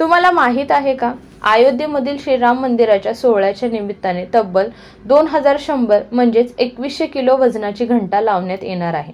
तुम्हाला माहित आहे का, अयोध्येमधील श्रीराम मंदिराच्या सोहळ्याच्या निमित्ताने तब्बल 2100 म्हणजेच 2100 किलो वजनाची घंटा लावण्यात येणार आहे।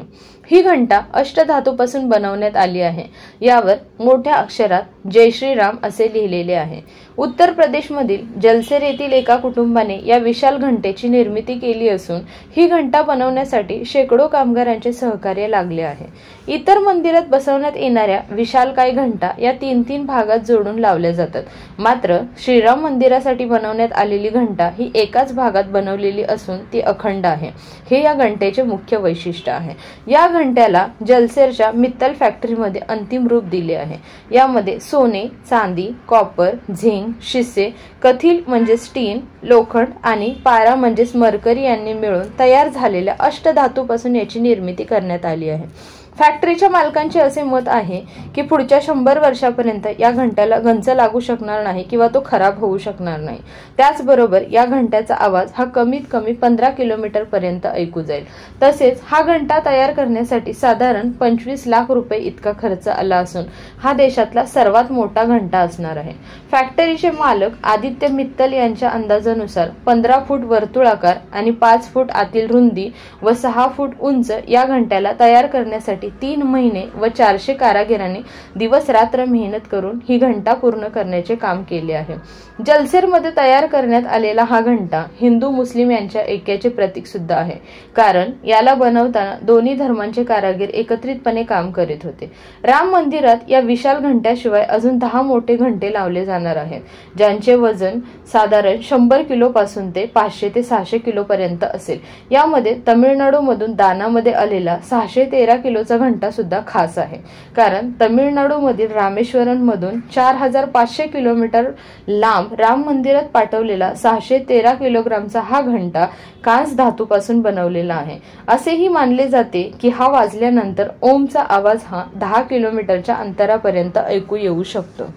ही घंटा अष्टधातूपासून बनवण्यात आली आहे। यावर मोठ्या अक्षरात जय श्रीराम असे लिहिलेले आहे। उत्तर प्रदेशमधील जलसेर येथील एका कुटुंबाने या विशाल घंटेची निर्मिती केली असून ही घंटा बनवण्यासाठी शेकडो कामगारांचे सहकार्य लागले आहे। इतर मंदिरात बसवण्यात येणाऱ्या विशालकाय घंटा या 3-3 भागात जोडून लावल्या जातात, मात्र श्रीराम मंदिरासाठी बनवण्यात आलेली घंटा ही एकाच भागात बनवलेली असून ती अखंड आहे। हे या घंटेचे मुख्य वैशिष्ट्य आहे। या घंट्याला जलसेरच्या मित्तल फॅक्टरीमध्ये अंतिम रूप दिले आहे। यामध्ये सोने, चांदी, कॉपर, झिंक, शिसे, कथिल म्हणजेच टीन, लोखंड आणि पारा म्हणजेच मरकरी यांनी मिळून तयार झालेल्या अष्टधातूपासून याची निर्मिती करण्यात आली आहे। फॅक्टरीच्या मालकांचे असे मत आहे की पुढच्या 100 वर्षापर्यंत या घंट्याला गंज लागू शकणार नाही किंवा तो खराब होऊ शकणार नाही। त्याचबरोबर या घंट्याचा आवाज हा कमीत कमी 15 किलोमीटर पर्यंत ऐकू जाईल। तसेच हा घंटा तयार करण्यासाठी साधारण 25 लाख रुपये इतका खर्च आला असून हा देशातला सर्वात मोठा घंटा असणार आहे। फॅक्टरीचे मालक आदित्य मित्तल यांच्या अंदाजानुसार 15 फूट वर्तुळाकार आणि 5 फूट आतील रुंदी व 6 फूट उंच या घंट्याला तयार करण्यासाठी 3 महिने व 400 कारागिरांनी दिवस रात्र मेहनत करून ही घंटा पूर्ण करण्याचे काम केले आहे। जलसेरमध्ये तयार करण्यात आलेला हा घंटा हिंदू मुस्लिम यांच्या ऐक्याचे प्रतीक सुद्धा आहे, कारण याला बनवताना दोन्ही धर्मांचे कारागीर एकत्रितपणे काम करीत होते। राम मंदिरात या विशाल घंट्याशिवाय अजून 10 मोठे घंटे लावले जाणार आहेत, ज्यांचे वजन साधारण 100 किलो पासून ते 500 ते 600 किलो पर्यंत असेल। यामध्ये तमिळनाडूमधून दानामध्ये आलेला 613 किलोचा घंटा सुद्धा खास आहे, कारण तमिळनाडूमधील रामेश्वरम मधून 4500 किलोमीटर लांब राम मंदिरात पाठवलेला 613 किलोग्रामचा हा घंटा कांस धातूपासून बनवलेला आहे। असेही मानले जाते की हा वाजल्यानंतर ओमचा आवाज हा 10 किलोमीटरच्या अंतरापर्यंत ऐकू येऊ शकतो।